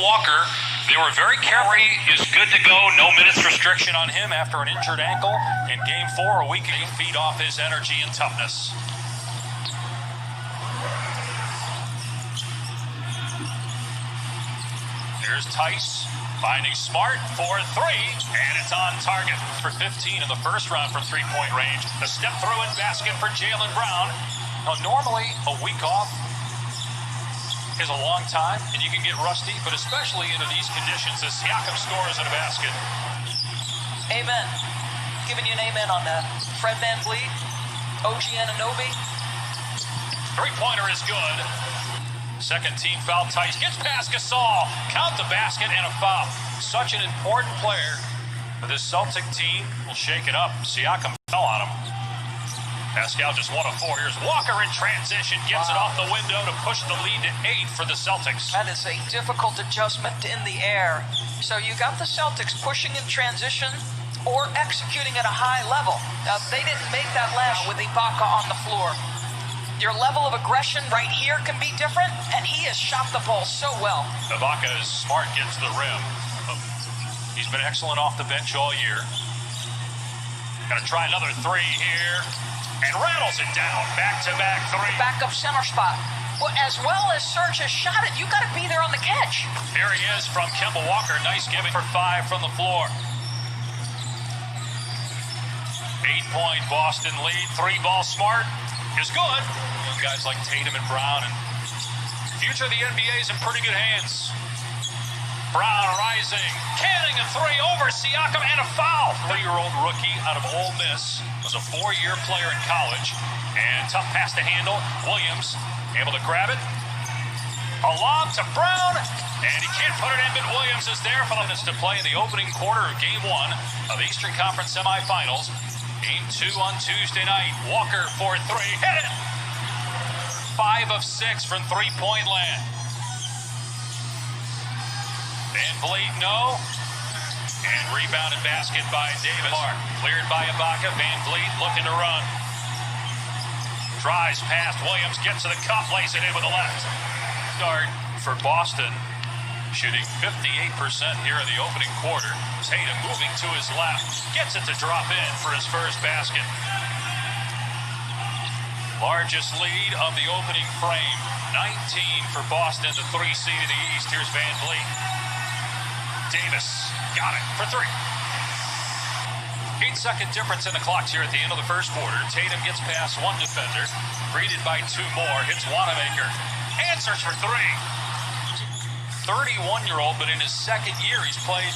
Walker. They were very careful. Is good to go. No minutes restriction on him after an injured ankle. In Game 4, a week ago, feed off his energy and toughness. Here's Tice finding Smart for 3, and it's on target for 15 in the first round from three-point range. A step through and basket for Jaylen Brown. Now, normally, a week off is a long time, and you can get rusty, but especially into these conditions as Siakam scores in a basket. Amen. Giving you an amen on that. Fred VanVleet, OG Anunoby. Three-pointer is good. Second team foul. Tice gets past Gasol. Count the basket and a foul. Such an important player for this Celtic team. Will shake it up. Siakam fell on him. Pascal just 1 of 4. Here's Walker in transition. Gets it off the window to push the lead to 8 for the Celtics. That is a difficult adjustment in the air. So you got the Celtics pushing in transition or executing at a high level. Now, they didn't make that last with Ibaka on the floor. Your level of aggression right here can be different, and he has shot the ball so well. Ibaka is smart, gets to the rim. He's been excellent off the bench all year. Gonna try another 3 here. And rattles it down. Back-to-back 3. Backup center spot. Well, as well as Serge has shot it, you got to be there on the catch. Here he is from Kemba Walker. Nice giving for 5 from the floor. 8-point Boston lead. 3-ball Smart is good. Guys like Tatum and Brown, and the future of the NBA is in pretty good hands. Brown rising, canning a 3 over Siakam, and a foul. 3-year-old rookie out of Ole Miss, was a 4-year player in college, and tough pass to handle. Williams able to grab it. A lob to Brown, and he can't put it in, but Williams is there for minutes to play in the opening quarter of Game 1 of the Eastern Conference semifinals. Game 2 on Tuesday night. Walker for 3, hit it. 5 of 6 from three-point land. VanVleet, no. And rebounded basket by Davis. Mark cleared by Ibaka. VanVleet looking to run. Tries past Williams, gets to the cup, lays it in with the left. Start for Boston, shooting 58% here in the opening quarter. Tatum moving to his left, gets it to drop in for his first basket. Largest lead of the opening frame, 19 for Boston, the 3 seed in the East. Here's VanVleet. Davis got it for 3. 8-second difference in the clocks here at the end of the first quarter. Tatum gets past 1 defender, greeted by 2 more, hits Wanamaker, answers for 3. 31-year-old, but in his second year, he's played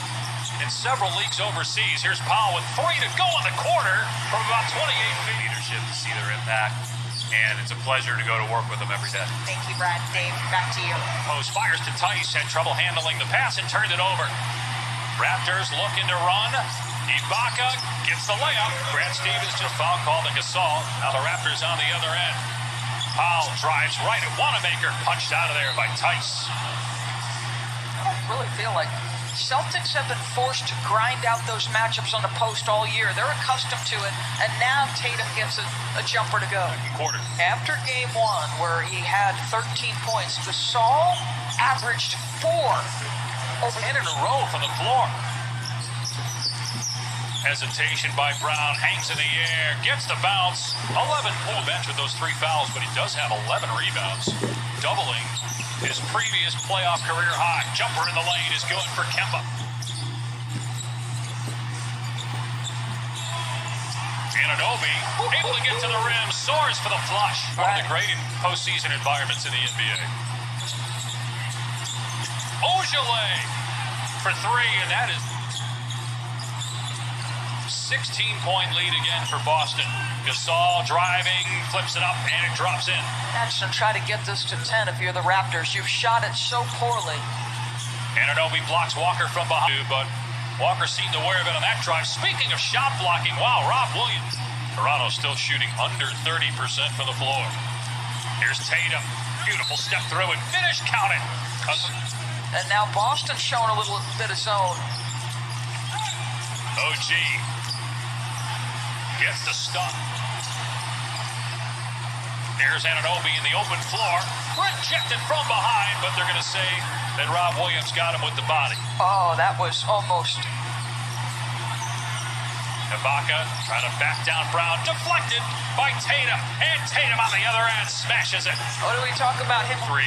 in several leagues overseas. Here's Powell with 3 to go in the quarter from about 28 feet. Leadership to see their impact, and it's a pleasure to go to work with them every day. Thank you, Brad. Dave, back to you. Post fires to Tice, had trouble handling the pass and turned it over. Raptors looking to run. Ibaka gets the layup. Brad Stevens just foul called to Gasol. Now the Raptors on the other end. Powell drives right at Wanamaker, punched out of there by Tice. I don't really feel like Celtics have been forced to grind out those matchups on the post all year. They're accustomed to it, and now Tatum gets a jumper to go. Quarter. After Game 1, where he had 13 points, Gasol averaged 4 over in a row from the floor. Hesitation by Brown, hangs in the air, gets the bounce. 11 pull bench with those 3 fouls, but he does have 11 rebounds, doubling his previous playoff career high. Jumper in the lane is good for Kemba. Anunoby able to get to the rim, soars for the flush. One of the great postseason environments in the NBA. Ojale for 3, and that is 16-point lead again for Boston. Gasol driving, flips it up, and it drops in. Imagine try to get this to 10 if you're the Raptors. You've shot it so poorly. Anunoby blocks Walker from behind, but Walker seemed aware of it on that drive. Speaking of shot blocking, wow, Rob Williams. Toronto still shooting under 30% from the floor. Here's Tatum. Beautiful step through and finish, count it. And now Boston's showing a little bit of zone. OG gets the stop. There's Anunoby in the open floor. Rejected from behind, but they're going to say Then Rob Williams got him with the body. Oh, that was almost. Ibaka trying to back down Brown. Deflected by Tatum. And Tatum on the other end smashes it. What do we talk about him? 3.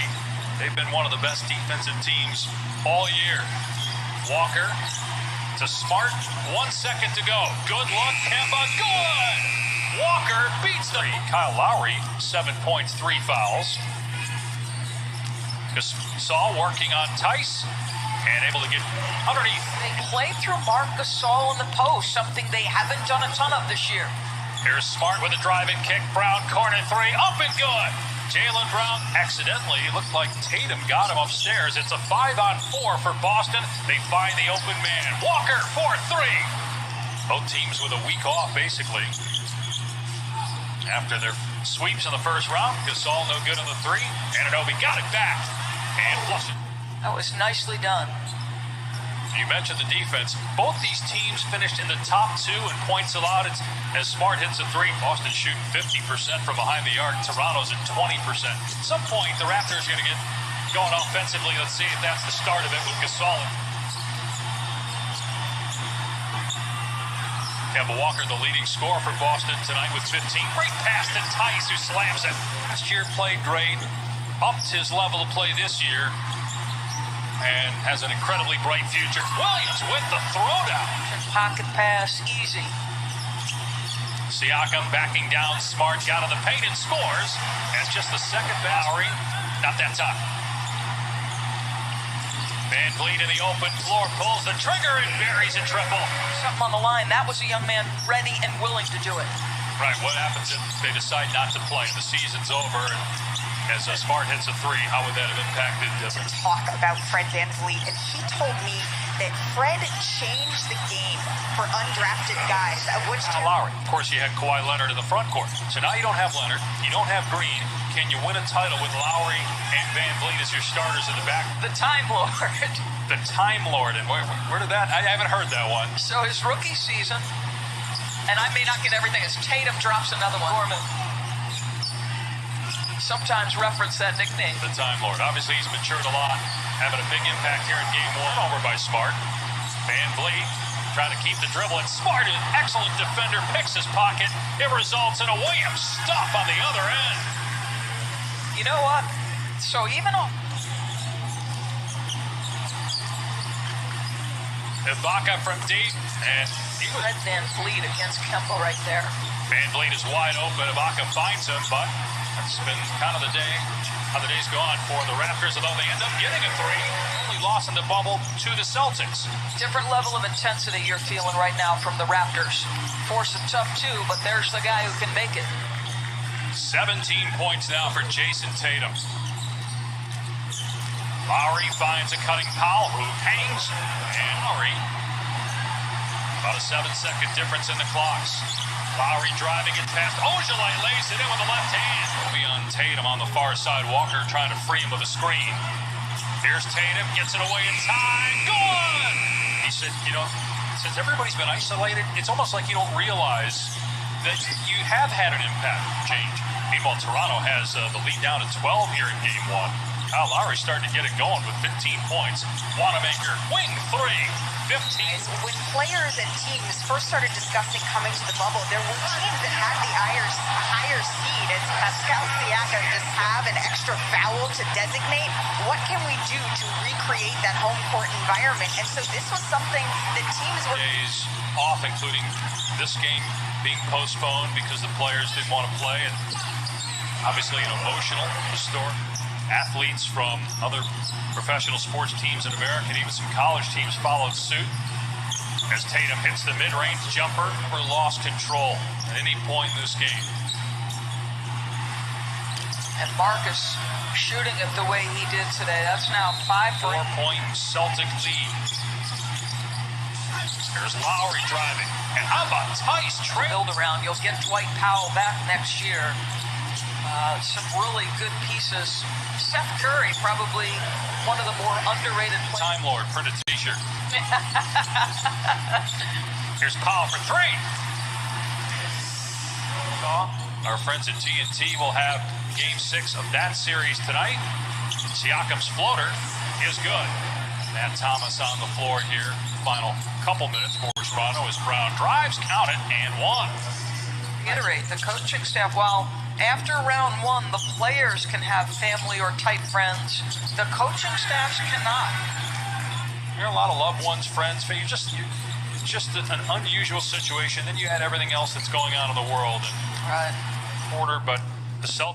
They've been one of the best defensive teams all year. Walker to Smart. 1 second to go. Good look. Kemba. Good. Walker beats them. Kyle Lowry, 7 points, 3 fouls. Gasol working on Tice. And able to get underneath. They play through Marc Gasol in the post, something they haven't done a ton of this year. Here's Smart with a driving kick. Brown, corner 3, up and good. Jaylen Brown accidentally, looked like Tatum got him upstairs. It's a 5-on-4 for Boston. They find the open man. Walker, 4-3. Both teams with a week off, basically. After their sweeps in the first round, Gasol no good on the 3. Anunoby got it back. And flush it. That was nicely done. You mentioned the defense. Both these teams finished in the top 2 in points allowed. As Smart hits a 3, Boston shooting 50% from behind the arc. Toronto's at 20%. At some point, the Raptors are going to get going offensively. Let's see if that's the start of it with Gasol. Kemba Walker, the leading scorer for Boston tonight with 15. Great pass to Tice, who slams it. Last year played great. Upped his level of play this year. And has an incredibly bright future. Williams with the throwdown. Pocket pass, easy. Siakam backing down. Smart got in the paint and scores. That's just the second Lowry. Not that time. Van Vliet in the open floor pulls the trigger and buries a triple. Something on the line. That was a young man ready and willing to do it. Right. What happens if they decide not to play? The season's over. As Smart hits a 3, how would that have impacted? Talk about Fred Van Vliet, and he told me that Fred changed the game for undrafted guys, of which Lowry. Of course, you had Kawhi Leonard in the front court. So now you don't have Leonard, you don't have Green. Can you win a title with Lowry and Van Vliet as your starters in the back? The Time Lord. The Time Lord, and where did that? I haven't heard that one. So his rookie season, and I may not get everything as Tatum drops another one. Sometimes reference that nickname. The Time Lord. Obviously, he's matured a lot, having a big impact here in Game 1. Over by Smart. Van Vliet trying to keep the dribble, and Smart, an excellent defender, picks his pocket. It results in a Williams stop on the other end. You know what? So even on Ibaka from deep, and he was Fred Van Vliet against Kemba right there. Van Vliet is wide open. Ibaka finds him, but it's been kind of the day, how the day's gone for the Raptors, although they end up getting a 3. Only loss in the bubble to the Celtics. Different level of intensity you're feeling right now from the Raptors. Force it tough too, but there's the guy who can make it. 17 points now for Jason Tatum. Lowry finds a cutting Powell, who hangs, and Lowry, about a 7-second difference in the clocks. Lowry driving it past Ojale, lays it in with the left hand. Will be on Tatum on the far side. Walker trying to free him with a screen. Here's Tatum, gets it away in time. Good! He said, since everybody's been isolated, it's almost like you don't realize that you have had an impact change. Meanwhile, Toronto has the lead down to 12 here in Game 1. Kyle Lowry starting to get it going with 15 points. Wanamaker, wing 3, 15. when players and teams first started discussing coming to the bubble, there were teams that had the higher seed. As Pascal Siakam just have an extra foul to designate, what can we do to recreate that home court environment? And so this was something that teams were... Days off, including this game being postponed because the players didn't want to play, and obviously an emotional story. Athletes from other professional sports teams in America and even some college teams followed suit as Tatum hits the mid-range jumper or lost control at any point in this game. And Marcus shooting it the way he did today. That's now 5 for 4-point Celtic lead. There's Lowry driving. And how about Tice build around? You'll get Dwight Powell back next year. Some really good pieces. Seth Curry, probably one of the more underrated players. Time Lord, print a t-shirt. Here's Powell for 3. Our friends at TNT will have Game 6 of that series tonight. Siakam's floater is good. Matt Thomas on the floor here. Final couple minutes for Toronto as Brown drives, count it, and one. Reiterate, the coaching staff, while after round one, the players can have family or tight friends, the coaching staffs cannot. You're a lot of loved ones, friends, but it's just an unusual situation. Then you had everything else that's going on in the world. Right. Order, but the Celtics